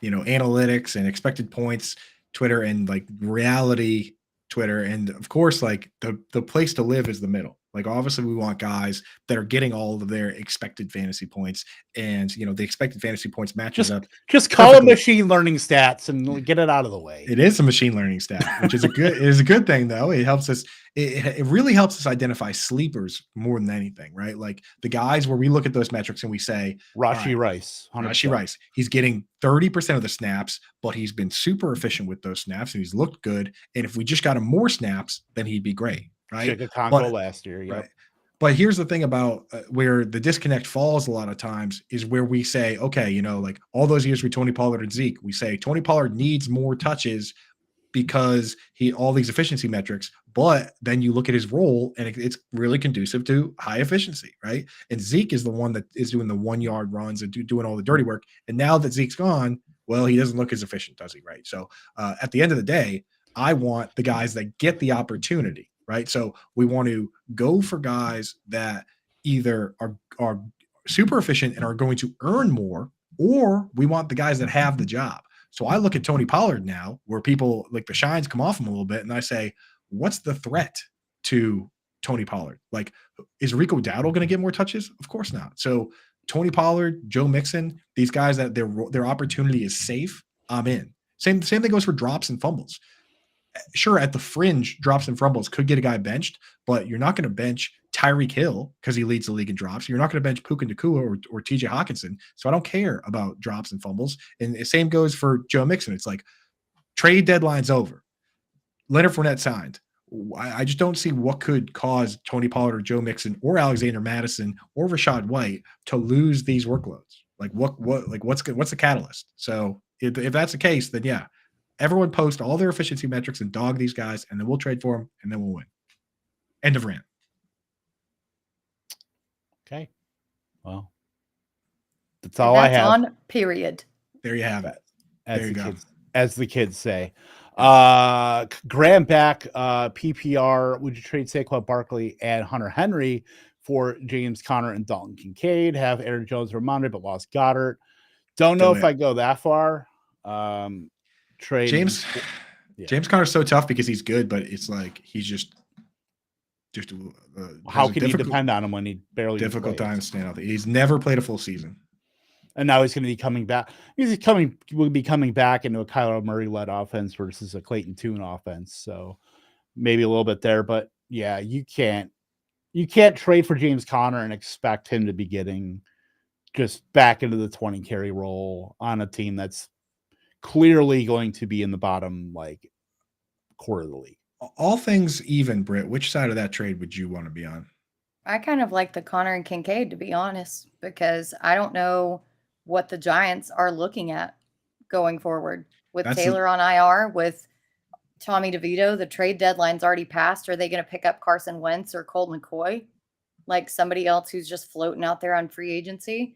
analytics and expected points, Twitter, and like reality Twitter. And of course, like the place to live is the middle. Like obviously we want guys that are getting all of their expected fantasy points, and the expected fantasy points matches up. Just call it machine learning stats and get it out of the way. It is a machine learning stat, which is a good thing though. It helps us. It really helps us identify sleepers more than anything, right? Like the guys where we look at those metrics and we say Rashee Rice. He's getting 30% of the snaps, but he's been super efficient with those snaps and he's looked good. And if we just got him more snaps, then he'd be great. Right. Chicago last year. Yep. Right. But here's the thing about where the disconnect falls a lot of times is where we say, okay, like all those years with Tony Pollard and Zeke, we say Tony Pollard needs more touches, because all these efficiency metrics, but then you look at his role and it's really conducive to high efficiency, right? And Zeke is the one that is doing the 1 yard runs and doing all the dirty work. And now that Zeke's gone, well, he doesn't look as efficient, does he? Right. So at the end of the day, I want the guys that get the opportunity, right? So we want to go for guys that either are super efficient and are going to earn more, or we want the guys that have the job. So I look at Tony Pollard now, where people like the shines come off him a little bit, and I say, what's the threat to Tony Pollard? Like, is Rico Dowdle going to get more touches? Of course not. So Tony Pollard, Joe Mixon, these guys that their opportunity is safe, I'm in. Same thing goes for drops and fumbles. Sure, at the fringe, drops and fumbles could get a guy benched, but you're not going to bench Tyreek Hill because he leads the league in drops. You're not going to bench Puka Nacua or TJ Hawkinson. So I don't care about drops and fumbles. And the same goes for Joe Mixon. It's like trade deadline's over. Leonard Fournette signed. I just don't see what could cause Tony Pollard or Joe Mixon or Alexander Mattison or Rachaad White to lose these workloads. Like what's the catalyst? So if that's the case, then yeah, everyone post all their efficiency metrics and dog these guys, and then we'll trade for them, and then we'll win. End of rant. Okay. Well, that's all I have. On period. There you have it. As the kids say. Graham back, PPR. Would you trade Saquon Barkley and Hunter Henry for James Conner and Dalton Kincaid? Have Aaron Jones remanded but lost Goedert. Don't know if I go that far. Trade James Conner's so tough because he's good, but it's like he's just how can you depend on him when he barely difficult time to stand out there? He's never played a full season, and now he's going to be coming back. Will be coming back into a Kyler Murray led offense versus a Clayton Tune offense. So maybe a little bit there, but yeah, you can't trade for James Conner and expect him to be getting just back into the 20 carry role on a team that's clearly going to be in the bottom quarter of the league. All things even, Britt, which side of that trade would you want to be on? I kind of like the Conner and Kincaid, to be honest, because I don't know what the Giants are looking at going forward with Taylor on IR, with Tommy DeVito. The trade deadline's already passed. Are they going to pick up Carson Wentz or Colt McCoy, like somebody else who's just floating out there on free agency?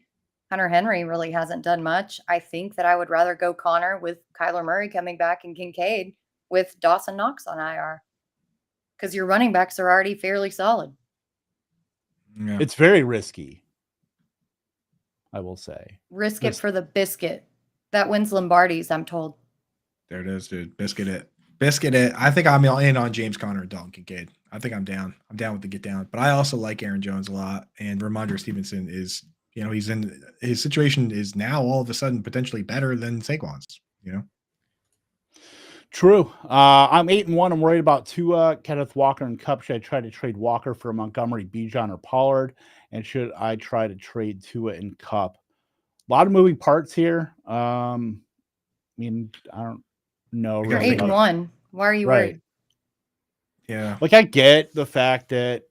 Hunter Henry really hasn't done much. I think that I would rather go Conner with Kyler Murray coming back and Kincaid with Dawson Knox on IR, because your running backs are already fairly solid. Yeah. It's very risky, I will say. Risk it for the biscuit. That wins Lombardies, I'm told. There it is, dude. Biscuit it. I think I'm in on James Conner and Dalton Kincaid. I think I'm down. I'm down with the get down. But I also like Aaron Jones a lot. And Ramondre Stevenson is, he's in his situation is now all of a sudden potentially better than Saquon's, True. I'm 8-1. I'm worried about Tua, Kenneth Walker, and Kupp. Should I try to trade Walker for Montgomery, Bijan, or Pollard? And should I try to trade Tua and Kupp? A lot of moving parts here. I don't know. You're 8-1. Why are you worried? Yeah. I get the fact that,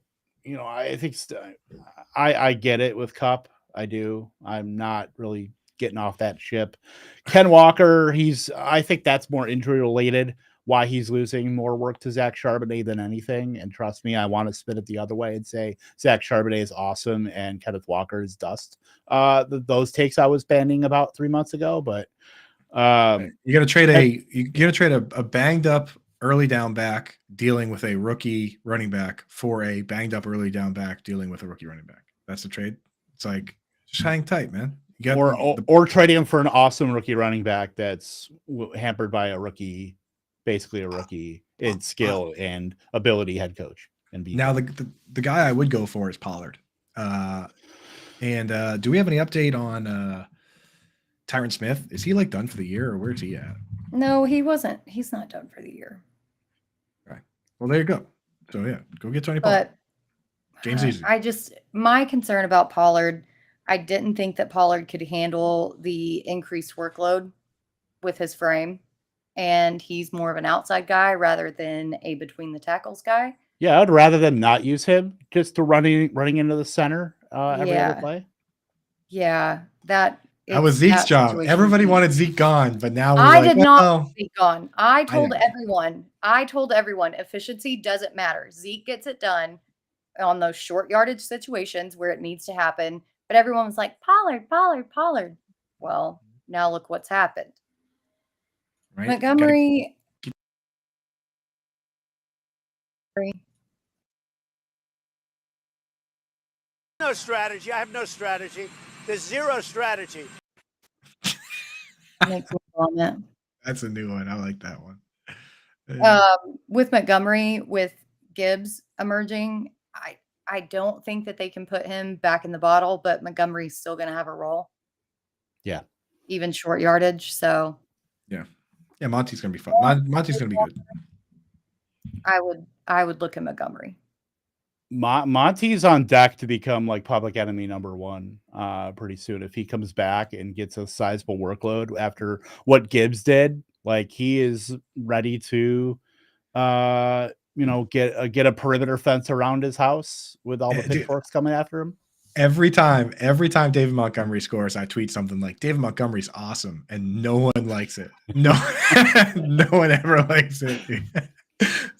I think I get it with Kupp. I do. I'm not really getting off that ship. Ken Walker, I think that's more injury related, why he's losing more work to Zach Charbonnet than anything. And trust me, I want to spin it the other way and say Zach Charbonnet is awesome and Kenneth Walker is dust. Those takes I was banning about 3 months ago, but you're gonna trade a banged up early down back dealing with a rookie running back for a banged up early down back dealing with a rookie running back. That's the trade. It's like, just hang tight, man. Or trading him for an awesome rookie running back that's hampered by basically a rookie in skill and ability head coach. Now the guy I would go for is Pollard. And do we have any update on Tyron Smith? Is he done for the year, or where's he at? No, he wasn't. He's not done for the year. Right. Well, there you go. So yeah, go get Tony Pollard. Game's easy. My concern about Pollard, I didn't think that Pollard could handle the increased workload with his frame, and he's more of an outside guy rather than a between the tackles guy. Yeah, I'd rather them not use him just to running into the center every other play. Yeah, that That was It's Zeke's that job. situation. Everybody wanted Zeke gone, but now we're I like, did not well, want Zeke gone. I told know. everyone, efficiency doesn't matter. Zeke gets it done on those short yardage situations where it needs to happen. But everyone was like, Pollard, Pollard, Pollard. Well, now look what's happened. Right? Montgomery. No strategy. I have no strategy. There's zero strategy. Makes me vomit. That's a new one. I like that one. With Montgomery, with Gibbs emerging, I don't think that they can put him back in the bottle, but Montgomery's still going to have a role. Yeah. Even short yardage. So yeah, Monty's going to be fun. Monty's going to be good. I would look at Montgomery. Monty's on deck to become like public enemy number one pretty soon if he comes back and gets a sizable workload after what Gibbs did. Like he is ready to get a perimeter fence around his house with all the pitchforks coming after him. Every time David Montgomery scores, I tweet something like David Montgomery's awesome, and no one likes it. No, no one ever likes it.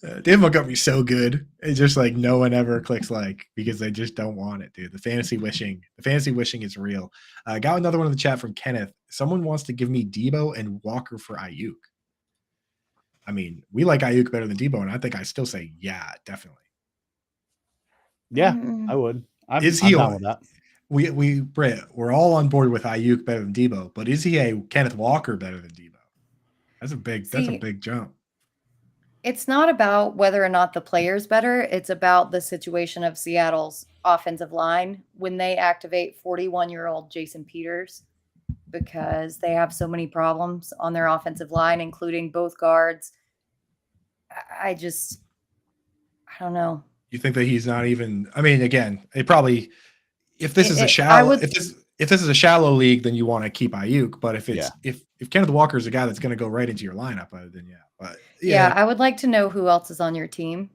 David Montgomery's so good. It's just like no one ever clicks like because they just don't want it, dude. The fantasy wishing is real. I got another one in the chat from Kenneth. Someone wants to give me Debo and Walker for Ayuk. I mean, we like Ayuk better than Debo, and I think I still say yeah, definitely. Yeah, I would. I'm down with that. Britt, we're all on board with Ayuk better than Debo, but is he a Kenneth Walker better than Debo? That's a big jump. It's not about whether or not the player's better. It's about the situation of Seattle's offensive line when they activate 41-year-old Jason Peters because they have so many problems on their offensive line, including both guards. I don't know. You think that he's not even? I mean, again, it probably if this is a shallow league, then you want to keep Ayuk. But if it's if Kenneth Walker is a guy that's going to go right into your lineup, then yeah. But yeah, I would like to know who else is on your team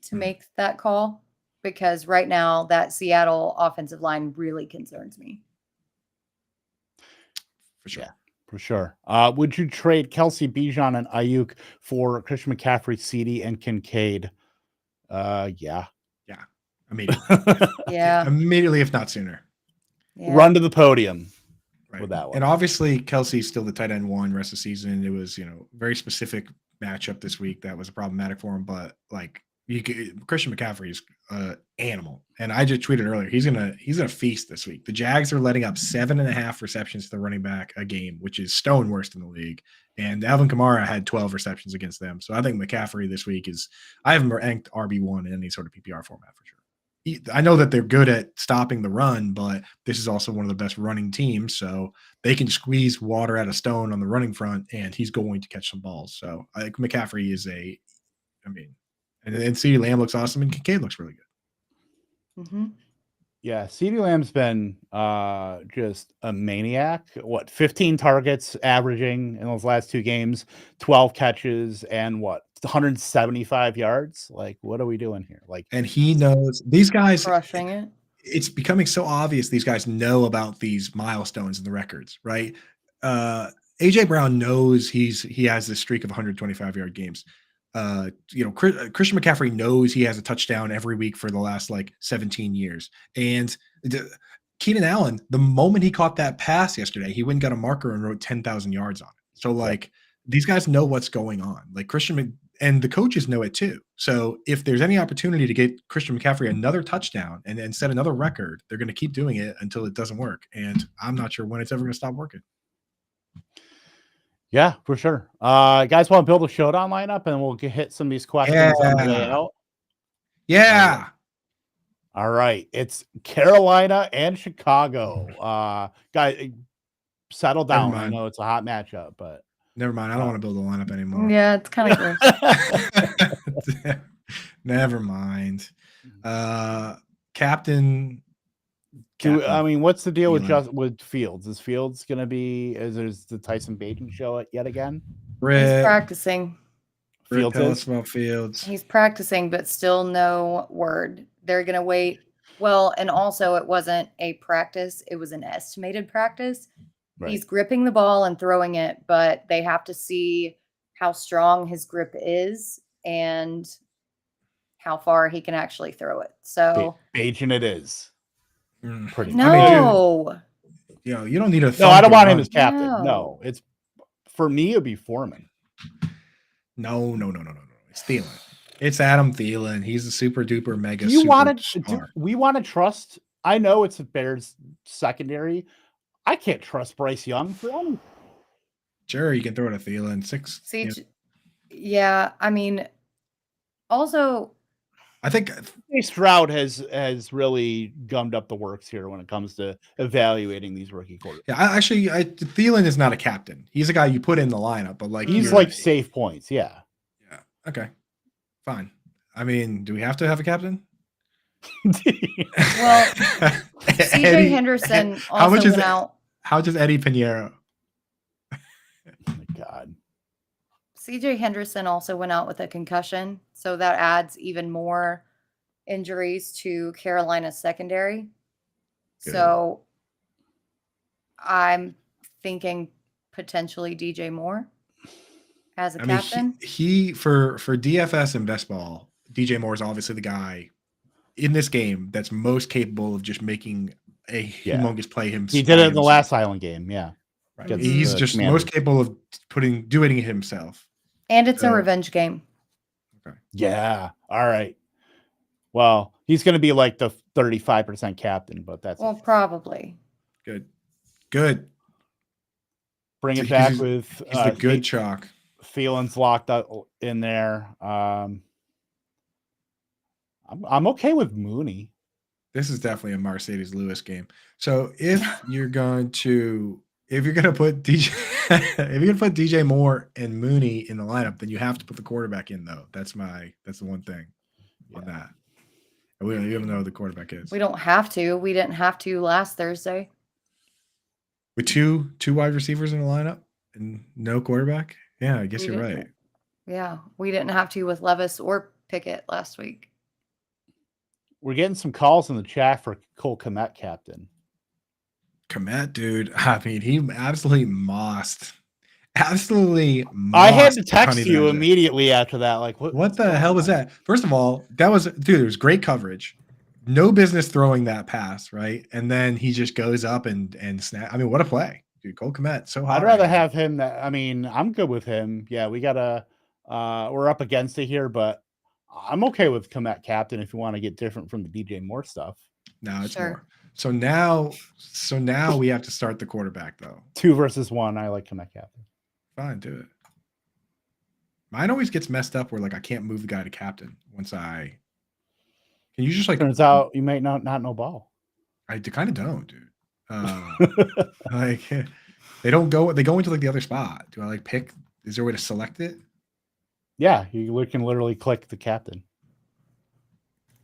to make that call because right now that Seattle offensive line really concerns me. For sure. Yeah, for sure. Would you trade Kelsey, Bijan, and Ayuk for Christian McCaffrey, CD, and Kincaid? Yeah. Immediately. Yeah. Immediately, if not sooner. Yeah. Run to the podium right. with that one. And obviously, Kelsey's still the tight end one rest of the season. It was, very specific matchup this week that was problematic for him. But Christian McCaffrey is an animal. And I just tweeted earlier, he's gonna feast this week. The Jags are letting up 7.5 receptions to the running back a game, which is stone worst in the league. And Alvin Kamara had 12 receptions against them. So I think McCaffrey this week I have him ranked RB1 in any sort of PPR format for sure. I know that they're good at stopping the run, but this is also one of the best running teams. So they can squeeze water out of stone on the running front, and he's going to catch some balls. So I think McCaffrey is and CeeDee Lamb looks awesome, and Kincaid looks really good. Mm-hmm. Yeah, CeeDee Lamb's been just a maniac. 15 targets averaging in those last 2 games, 12 catches, and 175 yards. Like, what are we doing here? And he knows these guys crushing it. It's becoming so obvious these guys know about these milestones in the records, right? AJ Brown knows he has this streak of 125-yard games. Christian McCaffrey knows he has a touchdown every week for the last 17 years. And Keenan Allen, the moment he caught that pass yesterday, he went and got a marker and wrote 10,000 yards on it. So these guys know what's going on. Christian and the coaches know it too. So if there's any opportunity to get Christian McCaffrey another touchdown and set another record, they're going to keep doing it until it doesn't work. And I'm not sure when it's ever going to stop working. Yeah, for sure. Guys want to build a showdown lineup and we'll hit some of these questions on the way out. Yeah. All right. It's Carolina and Chicago. Guys, settle down. I know it's a hot matchup, but never mind. I don't want to build a lineup anymore. Yeah, it's kind of gross. Never mind. Captain. What's the deal with Fields? Is Fields going to be? Is the Tyson Bagent show yet again? He's practicing. Fields tell us about Fields. He's practicing, but still no word. They're going to wait. Well, and also it wasn't a practice; it was an estimated practice. He's gripping the ball and throwing it, but they have to see how strong his grip is and how far he can actually throw it. So Agent it is. Pretty much. no. You know, you don't need a No, I don't thumper want him run. as captain. No. No, it's for me. It'd be Foreman. No. It's Thielen. It's Adam Thielen. He's a super duper mega. Do you want to? superstar. We want to trust. I know it's a Bears secondary. I can't trust Bryce Young for anything. Sure, you can throw it at Thielen. Yeah, I mean, also, I think Stroud has really gummed up the works here when it comes to evaluating these rookie quarterbacks. Yeah, Thielen is not a captain. He's a guy you put in the lineup, but like he's like safe points. Yeah. Yeah. Okay. Fine. I mean, do we have to have a captain? well, CJ Henderson also went out. How does Eddie Pinheiro? Oh my God. CJ Henderson also went out with a concussion, so that adds even more injuries to Carolina's secondary. Good. So I'm thinking potentially DJ Moore as a captain. He for DFS and best ball, DJ Moore is obviously the guy in this game that's most capable of just making a humongous play himself. He did it in the last Island game. Yeah. Right. He's just most capable of doing it himself. And it's a revenge game. Okay. Yeah. All right. Well, he's going to be like the 35% captain, but that's probably. Good. Bring it back with he's the good chalk. Thielen's locked up in there. I'm okay with Mooney. This is definitely a Mercedes Lewis game. So if you're going to put DJ Moore and Mooney in the lineup, then you have to put the quarterback in, though. That's the one thing on that. And we don't even know who the quarterback is. We don't have to. We didn't have to last Thursday. With two wide receivers in the lineup and no quarterback? Yeah, I guess you're right. Yeah, we didn't have to with Levis or Pickett last week. We're getting some calls in the chat for Cole Kmet captain. Kmet, dude. I mean, he absolutely mossed. I had to text you immediately after that. Like, what the hell was that? First of all, it was great coverage. No business throwing that pass, right? And then he just goes up and snap. I mean, what a play, dude. Cole Kmet, so hot. I'd rather have him. I'm good with him. Yeah, we gotta. We're up against it here, but I'm okay with Kmet captain if you want to get different from the DJ Moore stuff. No, it's more. So now we have to start the quarterback though. 2 versus 1. I like Kmet captain. Fine, do it. Mine always gets messed up where like I can't move the guy to captain once I. Can you just like? Turns out you might not know ball. I kind of don't, dude. Like they don't go. They go into like the other spot. Do I like pick? Is there a way to select it? Yeah, you can literally click the captain.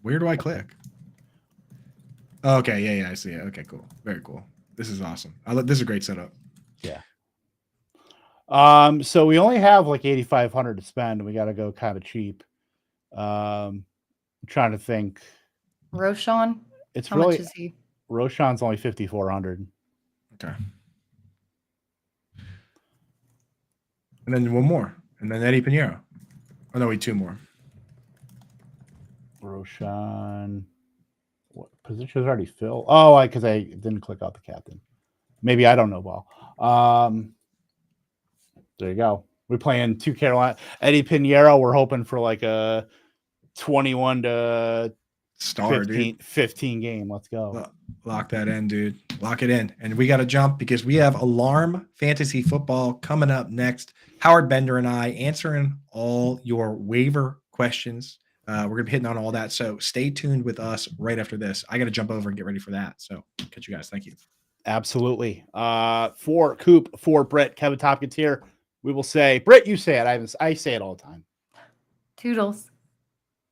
Where do I click? Okay, yeah, I see it. Okay, cool. Very cool. This is awesome. This is a great setup. Yeah. So we only have like 8,500 to spend. We got to go kind of cheap. I'm trying to think. Roshan? How much is he? Roshan's only 5,400. Okay. And then one more. And then Eddie Pinheiro. Oh, no, wait, 2 more. Roshan. What position is already filled? Oh, because I didn't click out the captain. Maybe I don't know ball. There you go. We're playing 2 Carolina. Eddie Pinheiro, we're hoping for like a 21 to 15 game. Let's go. Lock that in, dude. Lock it in. And we got to jump because we have Alarm Fantasy Football coming up next. Howard Bender and I answering all your waiver questions. We're going to be hitting on all that. So stay tuned with us right after this. I got to jump over and get ready for that. So catch you guys. Thank you. Absolutely. For Coop, for Britt, Kevin Tompkins here. We will say, Britt, you say it. I say it all the time. Toodles.